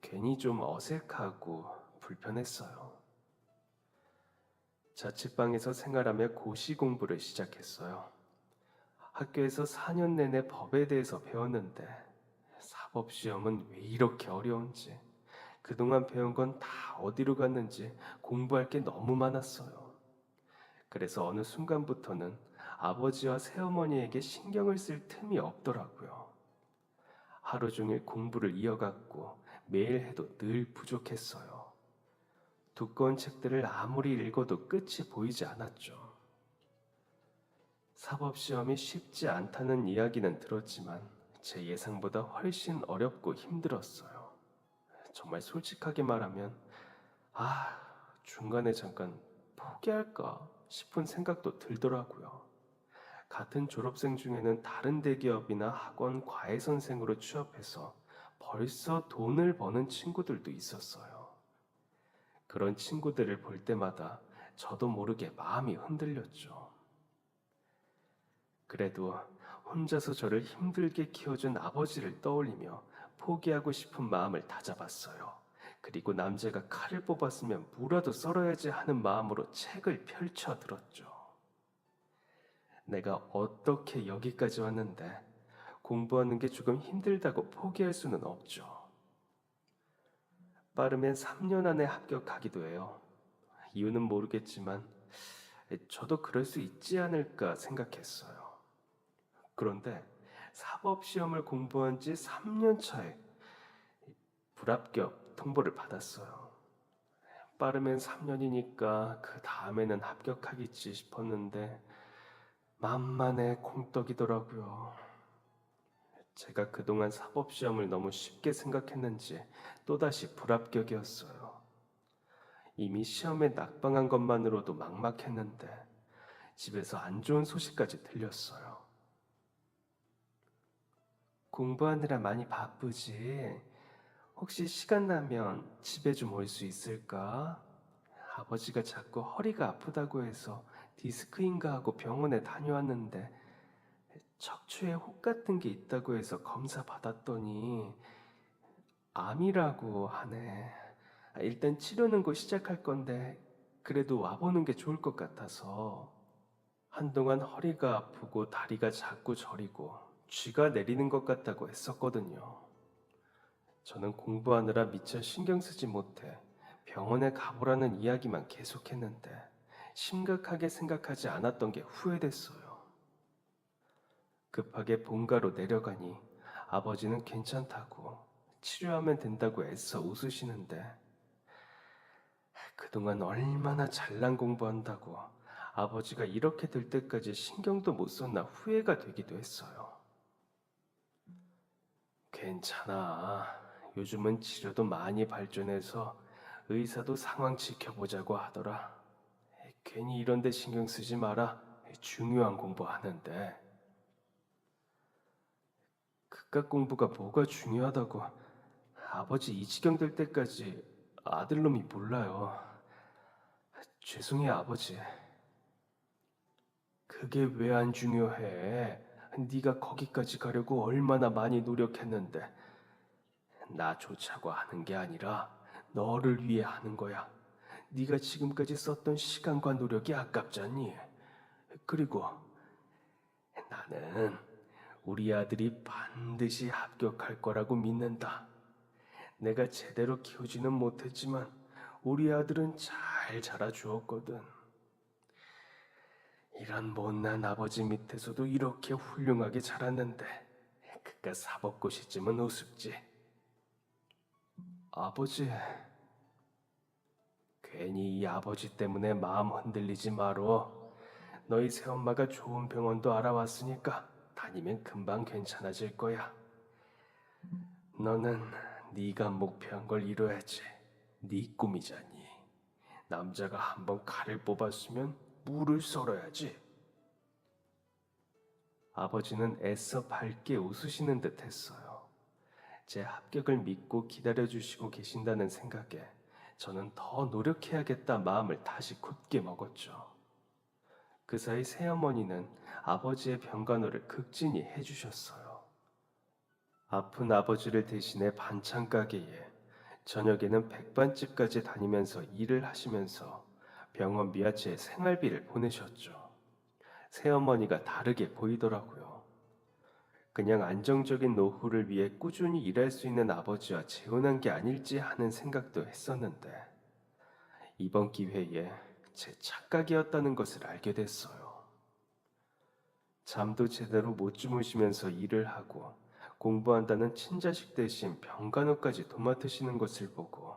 괜히 좀 어색하고 불편했어요. 자취방에서 생활하며 고시 공부를 시작했어요. 학교에서 4년 내내 법에 대해서 배웠는데 사법시험은 왜 이렇게 어려운지, 그동안 배운 건 다 어디로 갔는지 공부할 게 너무 많았어요. 그래서 어느 순간부터는 아버지와 새어머니에게 신경을 쓸 틈이 없더라고요. 하루 종일 공부를 이어갔고 매일 해도 늘 부족했어요. 두꺼운 책들을 아무리 읽어도 끝이 보이지 않았죠. 사법시험이 쉽지 않다는 이야기는 들었지만 제 예상보다 훨씬 어렵고 힘들었어요. 정말 솔직하게 말하면 중간에 잠깐 포기할까 싶은 생각도 들더라고요. 같은 졸업생 중에는 다른 대기업이나 학원 과외 선생으로 취업해서 벌써 돈을 버는 친구들도 있었어요. 그런 친구들을 볼 때마다 저도 모르게 마음이 흔들렸죠. 그래도 혼자서 저를 힘들게 키워준 아버지를 떠올리며 포기하고 싶은 마음을 다잡았어요. 그리고 남자가 칼을 뽑았으면 무라도 썰어야지 하는 마음으로 책을 펼쳐 들었죠. 내가 어떻게 여기까지 왔는데 공부하는 게 조금 힘들다고 포기할 수는 없죠. 빠르면 3년 안에 합격하기도 해요. 이유는 모르겠지만 저도 그럴 수 있지 않을까 생각했어요. 그런데 사법시험을 공부한 지 3년 차에 불합격 통보를 받았어요. 빠르면 3년이니까 그 다음에는 합격하겠지 싶었는데 만만해 콩떡이더라고요. 제가 그동안 사법시험을 너무 쉽게 생각했는지 또다시 불합격이었어요. 이미 시험에 낙방한 것만으로도 막막했는데 집에서 안 좋은 소식까지 들렸어요. 공부하느라 많이 바쁘지? 혹시 시간 나면 집에 좀 올 수 있을까? 아버지가 자꾸 허리가 아프다고 해서 디스크인가 하고 병원에 다녀왔는데 척추에 혹 같은 게 있다고 해서 검사 받았더니 암이라고 하네. 일단 치료는 곧 시작할 건데 그래도 와보는 게 좋을 것 같아서. 한동안 허리가 아프고 다리가 자꾸 저리고 쥐가 내리는 것 같다고 했었거든요. 저는 공부하느라 미처 신경 쓰지 못해 병원에 가보라는 이야기만 계속했는데 심각하게 생각하지 않았던 게 후회됐어요. 급하게 본가로 내려가니 아버지는 괜찮다고 치료하면 된다고 애써 웃으시는데 그동안 얼마나 잘난 공부한다고 아버지가 이렇게 될 때까지 신경도 못 썼나 후회가 되기도 했어요. 괜찮아. 요즘은 치료도 많이 발전해서 의사도 상황 지켜보자고 하더라. 괜히 이런 데 신경 쓰지 마라. 중요한 공부하는데. 그깟 공부가 뭐가 중요하다고. 아버지 이 지경 될 때까지 아들놈이 몰라요. 죄송해요, 아버지. 그게 왜 안 중요해? 네가 거기까지 가려고 얼마나 많이 노력했는데. 나 좋자고 하는 게 아니라 너를 위해 하는 거야. 네가 지금까지 썼던 시간과 노력이 아깝잖니. 그리고 나는 우리 아들이 반드시 합격할 거라고 믿는다. 내가 제대로 키우지는 못했지만 우리 아들은 잘 자라주었거든. 이런 못난 아버지 밑에서도 이렇게 훌륭하게 자랐는데 그깟 사법고시쯤은 우습지. 아버지, 괜히 이 아버지 때문에 마음 흔들리지 마로. 너희 새엄마가 좋은 병원도 알아왔으니까 다니면 금방 괜찮아질 거야. 너는 네가 목표한 걸 이뤄야지. 네 꿈이잖니. 남자가 한번 칼을 뽑았으면 물을 썰어야지. 아버지는 애써 밝게 웃으시는 듯 했어요. 제 합격을 믿고 기다려주시고 계신다는 생각에 저는 더 노력해야겠다 마음을 다시 굳게 먹었죠. 그 사이 새어머니는 아버지의 병간호를 극진히 해주셨어요. 아픈 아버지를 대신해 반찬 가게에 저녁에는 백반집까지 다니면서 일을 하시면서 병원비와 제 생활비를 보내셨죠. 새어머니가 다르게 보이더라고요. 그냥 안정적인 노후를 위해 꾸준히 일할 수 있는 아버지와 재혼한 게 아닐지 하는 생각도 했었는데 이번 기회에 제 착각이었다는 것을 알게 됐어요. 잠도 제대로 못 주무시면서 일을 하고 공부한다는 친자식 대신 병간호까지 도맡으시는 것을 보고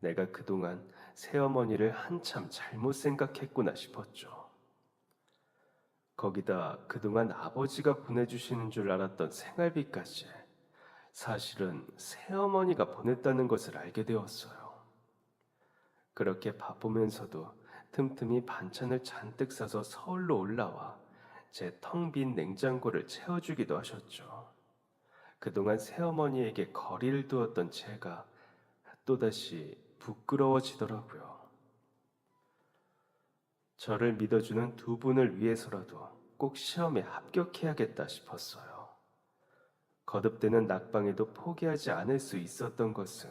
내가 그동안 새어머니를 한참 잘못 생각했구나 싶었죠. 거기다 그동안 아버지가 보내주시는 줄 알았던 생활비까지 사실은 새어머니가 보냈다는 것을 알게 되었어요. 그렇게 바쁘면서도 틈틈이 반찬을 잔뜩 싸서 서울로 올라와 제 텅 빈 냉장고를 채워주기도 하셨죠. 그동안 새어머니에게 거리를 두었던 제가 또다시 부끄러워지더라고요. 저를 믿어주는 두 분을 위해서라도 꼭 시험에 합격해야겠다 싶었어요. 거듭되는 낙방에도 포기하지 않을 수 있었던 것은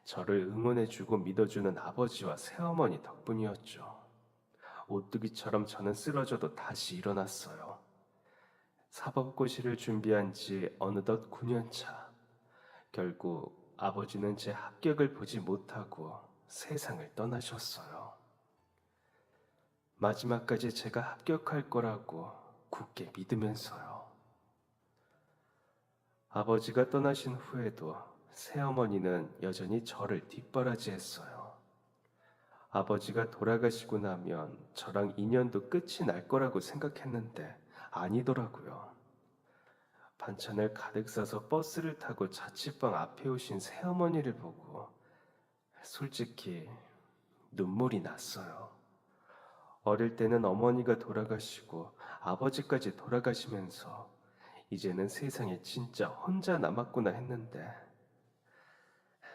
저를 응원해주고 믿어주는 아버지와 새어머니 덕분이었죠. 오뚜기처럼 저는 쓰러져도 다시 일어났어요. 사법고시를 준비한 지 어느덧 9년 차. 결국 아버지는 제 합격을 보지 못하고 세상을 떠나셨어요. 마지막까지 제가 합격할 거라고 굳게 믿으면서요. 아버지가 떠나신 후에도 새어머니는 여전히 저를 뒷바라지했어요. 아버지가 돌아가시고 나면 저랑 인연도 끝이 날 거라고 생각했는데 아니더라고요. 반찬을 가득 싸서 버스를 타고 자취방 앞에 오신 새어머니를 보고 솔직히 눈물이 났어요. 어릴 때는 어머니가 돌아가시고 아버지까지 돌아가시면서 이제는 세상에 진짜 혼자 남았구나 했는데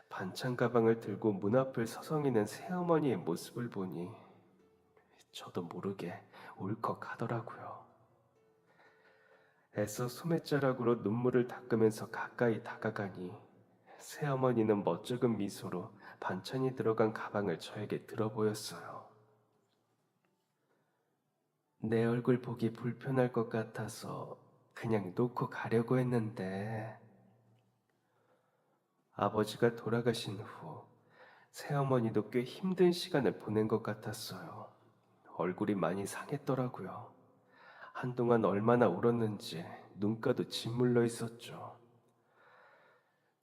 반찬 가방을 들고 문 앞을 서성이는 새어머니의 모습을 보니 저도 모르게 울컥하더라고요. 애써 소매자락으로 눈물을 닦으면서 가까이 다가가니 새어머니는 멋쩍은 미소로 반찬이 들어간 가방을 저에게 들어 보였어요. 내 얼굴 보기 불편할 것 같아서 그냥 놓고 가려고 했는데 아버지가 돌아가신 후 새어머니도 꽤 힘든 시간을 보낸 것 같았어요. 얼굴이 많이 상했더라고요. 한동안 얼마나 울었는지 눈가도 짓물러 있었죠.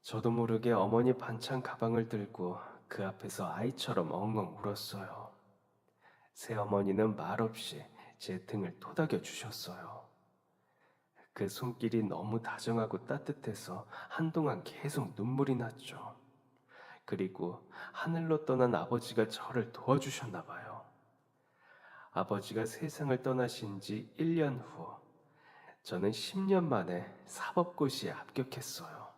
저도 모르게 어머니 반찬 가방을 들고 그 앞에서 아이처럼 엉엉 울었어요. 새어머니는 말없이 제 등을 토닥여 주셨어요. 그 손길이 너무 다정하고 따뜻해서 한동안 계속 눈물이 났죠. 그리고 하늘로 떠난 아버지가 저를 도와주셨나 봐요. 아버지가 세상을 떠나신 지 1년 후, 저는 10년 만에 사법고시에 합격했어요.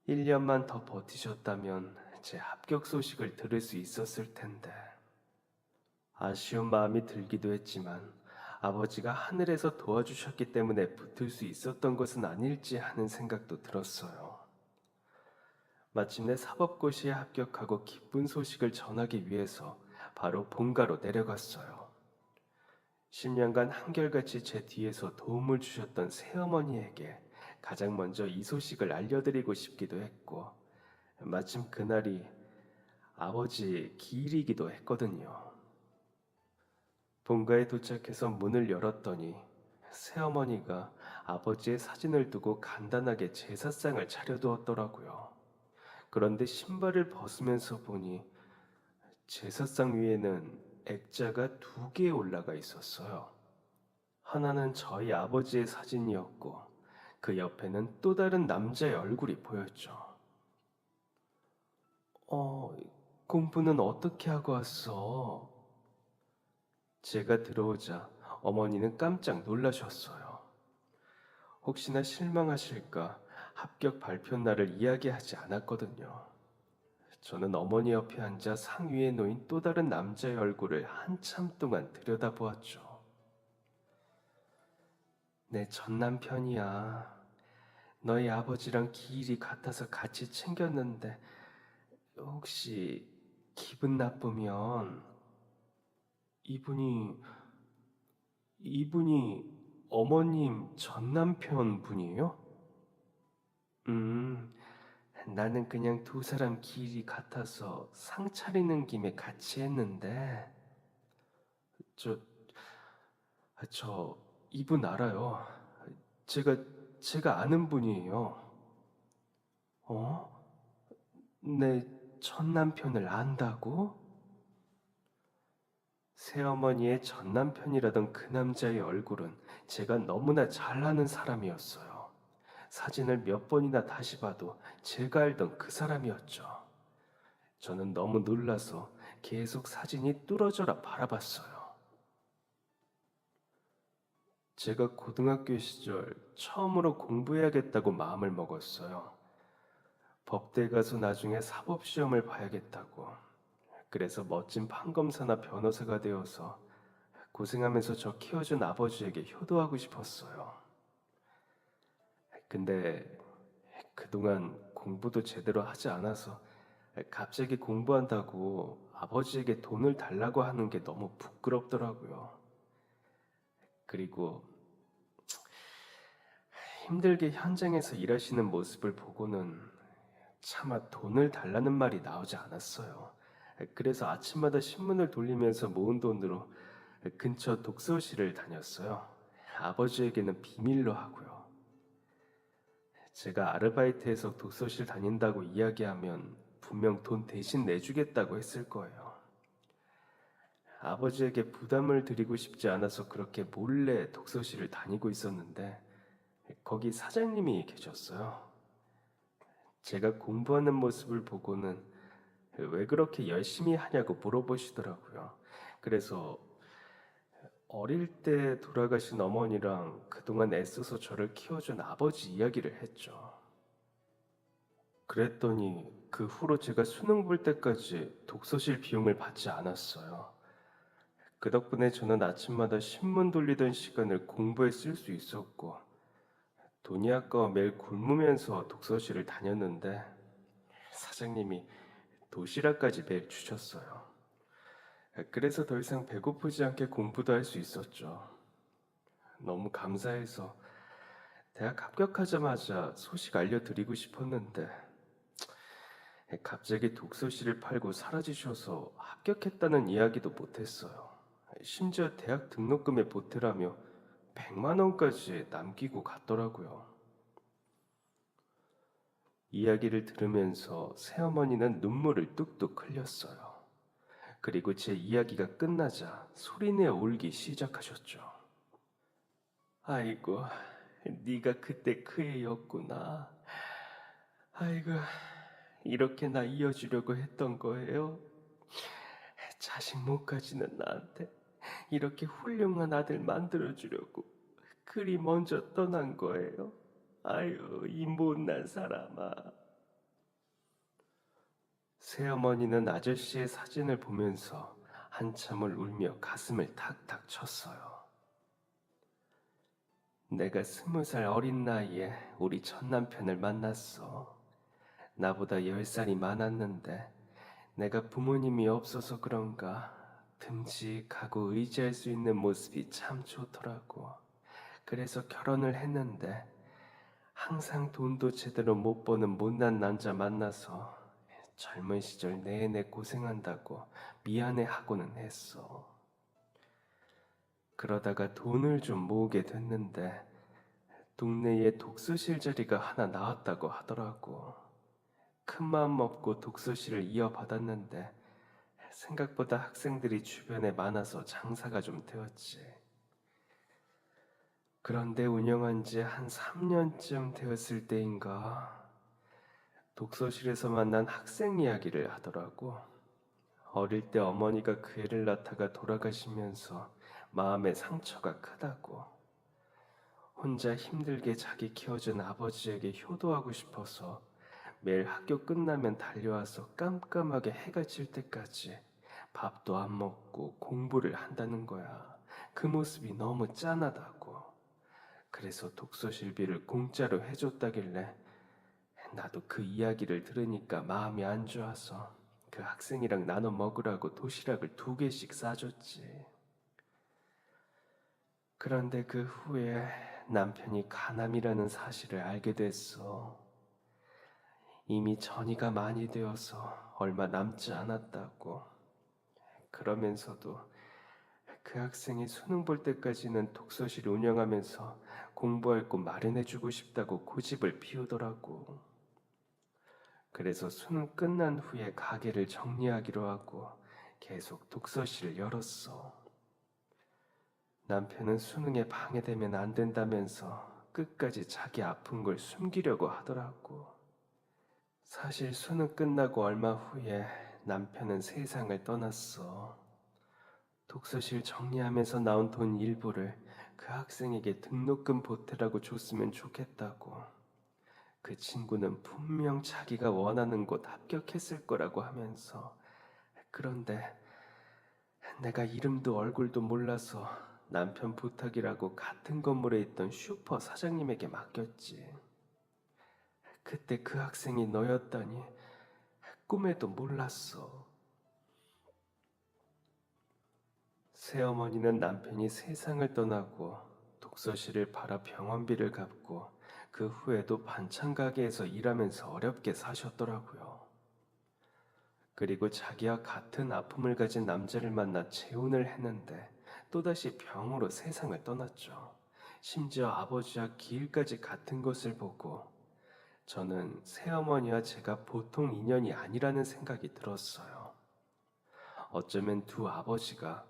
1년만 더 버티셨다면 제 합격 소식을 들을 수 있었을 텐데. 아쉬운 마음이 들기도 했지만 아버지가 하늘에서 도와주셨기 때문에 붙을 수 있었던 것은 아닐지 하는 생각도 들었어요. 마침내 사법고시에 합격하고 기쁜 소식을 전하기 위해서 바로 본가로 내려갔어요. 10년간 한결같이 제 뒤에서 도움을 주셨던 새어머니에게 가장 먼저 이 소식을 알려드리고 싶기도 했고, 마침 그날이 아버지의 기일이기도 했거든요. 본가에 도착해서 문을 열었더니 새어머니가 아버지의 사진을 두고 간단하게 제사상을 차려두었더라고요. 그런데 신발을 벗으면서 보니 제사상 위에는 액자가 2개 올라가 있었어요. 하나는 저희 아버지의 사진이었고 그 옆에는 또 다른 남자의 얼굴이 보였죠. 어, 공부는 어떻게 하고 왔어? 제가 들어오자 어머니는 깜짝 놀라셨어요. 혹시나 실망하실까 합격 발표 날을 이야기하지 않았거든요. 저는 어머니 옆에 앉아 상 위에 놓인 또 다른 남자의 얼굴을 한참 동안 들여다보았죠. 내 전 남편이야. 너희 아버지랑 기일이 같아서 같이 챙겼는데 혹시 기분 나쁘면 이분이 이분이 어머님 전 남편 분이에요? 음, 나는 그냥 두 사람 길이 같아서 상 차리는 김에 같이 했는데, 저, 저 이분 알아요. 제가, 제가 아는 분이에요. 어? 내 전 남편을 안다고? 새어머니의 전 남편이라던 그 남자의 얼굴은 제가 너무나 잘 아는 사람이었어요. 사진을 몇 번이나 다시 봐도 제가 알던 그 사람이었죠. 저는 너무 놀라서 계속 사진이 뚫어져라 바라봤어요. 제가 고등학교 시절 처음으로 공부해야겠다고 마음을 먹었어요. 법대 가서 나중에 사법시험을 봐야겠다고. 그래서 멋진 판검사나 변호사가 되어서 고생하면서 저 키워준 아버지에게 효도하고 싶었어요. 근데 그동안 공부도 제대로 하지 않아서 갑자기 공부한다고 아버지에게 돈을 달라고 하는 게 너무 부끄럽더라고요. 그리고 힘들게 현장에서 일하시는 모습을 보고는 차마 돈을 달라는 말이 나오지 않았어요. 그래서 아침마다 신문을 돌리면서 모은 돈으로 근처 독서실을 다녔어요. 아버지에게는 비밀로 하고요. 제가 아르바이트해서 독서실 다닌다고 이야기하면 분명 돈 대신 내주겠다고 했을 거예요. 아버지에게 부담을 드리고 싶지 않아서 그렇게 몰래 독서실을 다니고 있었는데 거기 사장님이 계셨어요. 제가 공부하는 모습을 보고는 왜 그렇게 열심히 하냐고 물어보시더라고요. 그래서 어릴 때 돌아가신 어머니랑 그동안 애써서 저를 키워준 아버지 이야기를 했죠. 그랬더니 그 후로 제가 수능 볼 때까지 독서실 비용을 받지 않았어요. 그 덕분에 저는 아침마다 신문 돌리던 시간을 공부에 쓸 수 있었고 돈이 아까워 매일 굶으면서 독서실을 다녔는데 사장님이 도시락까지 매일 주셨어요. 그래서 더 이상 배고프지 않게 공부도 할 수 있었죠. 너무 감사해서 대학 합격하자마자 소식 알려드리고 싶었는데 갑자기 독서실을 팔고 사라지셔서 합격했다는 이야기도 못했어요. 심지어 대학 등록금에 보태라며 100만 원까지 남기고 갔더라고요. 이야기를 들으면서 새어머니는 눈물을 뚝뚝 흘렸어요. 그리고 제 이야기가 끝나자 소리내어 울기 시작하셨죠. 아이고, 네가 그때 그 애였구나. 아이고, 이렇게 나 이어주려고 했던 거예요? 자식 못 가지는 나한테 이렇게 훌륭한 아들 만들어주려고 그리 먼저 떠난 거예요? 아유, 이 못난 사람아. 새어머니는 아저씨의 사진을 보면서 한참을 울며 가슴을 탁탁 쳤어요. 내가 20살 어린 나이에 우리 첫 남편을 만났어. 나보다 10살이 많았는데 내가 부모님이 없어서 그런가 듬직하고 의지할 수 있는 모습이 참 좋더라고. 그래서 결혼을 했는데 항상 돈도 제대로 못 버는 못난 남자 만나서 젊은 시절 내내 고생한다고 미안해하고는 했어. 그러다가 돈을 좀 모으게 됐는데 동네에 독서실 자리가 하나 나왔다고 하더라고. 큰 마음 먹고 독서실을 이어받았는데 생각보다 학생들이 주변에 많아서 장사가 좀 되었지. 그런데 운영한 지 한 3년쯤 되었을 때인가 독서실에서 만난 학생 이야기를 하더라고. 어릴 때 어머니가 그 애를 낳다가 돌아가시면서 마음의 상처가 크다고. 혼자 힘들게 자기 키워준 아버지에게 효도하고 싶어서 매일 학교 끝나면 달려와서 깜깜하게 해가 질 때까지 밥도 안 먹고 공부를 한다는 거야. 그 모습이 너무 짠하다고. 그래서 독서실비를 공짜로 해줬다길래 나도 그 이야기를 들으니까 마음이 안 좋아서 그 학생이랑 나눠 먹으라고 도시락을 2개씩 싸줬지. 그런데 그 후에 남편이 간암이라는 사실을 알게 됐어. 이미 전이가 많이 되어서 얼마 남지 않았다고. 그러면서도 그 학생이 수능 볼 때까지는 독서실 운영하면서 공부할 곳 마련해주고 싶다고 고집을 피우더라고. 그래서 수능 끝난 후에 가게를 정리하기로 하고 계속 독서실을 열었어. 남편은 수능에 방해되면 안 된다면서 끝까지 자기 아픈 걸 숨기려고 하더라고. 사실 수능 끝나고 얼마 후에 남편은 세상을 떠났어. 독서실 정리하면서 나온 돈 일부를 그 학생에게 등록금 보태라고 줬으면 좋겠다고. 그 친구는 분명 자기가 원하는 곳 합격했을 거라고 하면서 그런데 내가 이름도 얼굴도 몰라서 남편 부탁이라고 같은 건물에 있던 슈퍼 사장님에게 맡겼지. 그때 그 학생이 너였다니 꿈에도 몰랐어. 새어머니는 남편이 세상을 떠나고 독서실을 팔아 병원비를 갚고 그 후에도 반찬 가게에서 일하면서 어렵게 사셨더라고요. 그리고 자기와 같은 아픔을 가진 남자를 만나 재혼을 했는데 또다시 병으로 세상을 떠났죠. 심지어 아버지와 길까지 같은 것을 보고 저는 새어머니와 제가 보통 인연이 아니라는 생각이 들었어요. 어쩌면 두 아버지가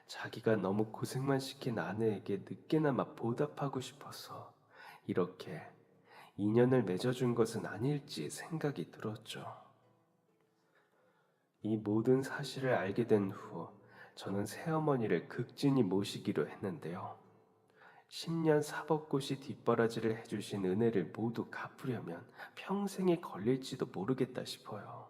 자기가 너무 고생만 시킨 아내에게 늦게나마 보답하고 싶어서 이렇게 인연을 맺어준 것은 아닐지 생각이 들었죠. 이 모든 사실을 알게 된 후 저는 새어머니를 극진히 모시기로 했는데요. 10년 사법고시 뒷바라지를 해주신 은혜를 모두 갚으려면 평생이 걸릴지도 모르겠다 싶어요.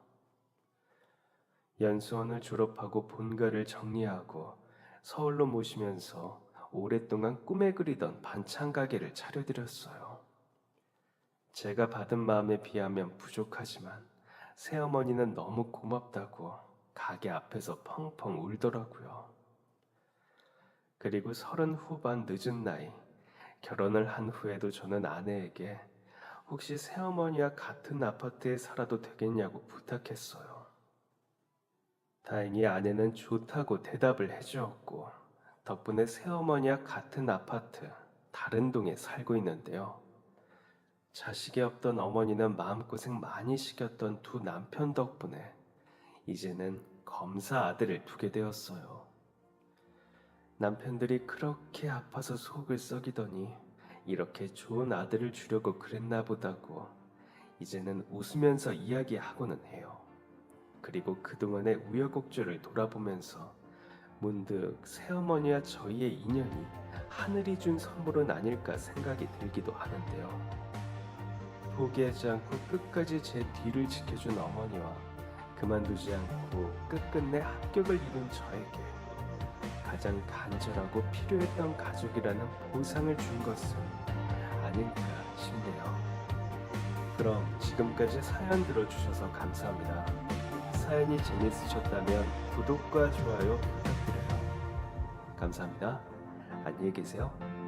연수원을 졸업하고 본가를 정리하고 서울로 모시면서 오랫동안 꿈에 그리던 반찬 가게를 차려드렸어요. 제가 받은 마음에 비하면 부족하지만 새어머니는 너무 고맙다고 가게 앞에서 펑펑 울더라고요. 그리고 30 후반 늦은 나이, 결혼을 한 후에도 저는 아내에게 혹시 새어머니와 같은 아파트에 살아도 되겠냐고 부탁했어요. 다행히 아내는 좋다고 대답을 해주었고, 덕분에 새어머니와 같은 아파트, 다른 동에 살고 있는데요. 자식이 없던 어머니는 마음고생 많이 시켰던 두 남편 덕분에 이제는 검사 아들을 두게 되었어요. 남편들이 그렇게 아파서 속을 썩이더니 이렇게 좋은 아들을 주려고 그랬나 보다고 이제는 웃으면서 이야기하고는 해요. 그리고 그동안의 우여곡절을 돌아보면서 문득 새어머니와 저희의 인연이 하늘이 준 선물은 아닐까 생각이 들기도 하는데요. 포기하지 않고 끝까지 제 뒤를 지켜준 어머니와 그만두지 않고 끝끝내 합격을 이룬 저에게 가장 간절하고 필요했던 가족이라는 보상을 준 것은 아닐까 싶네요. 그럼 지금까지 사연 들어주셔서 감사합니다. 사연이 재밌으셨다면 구독과 좋아요 부탁드려요. 감사합니다. 안녕히 계세요.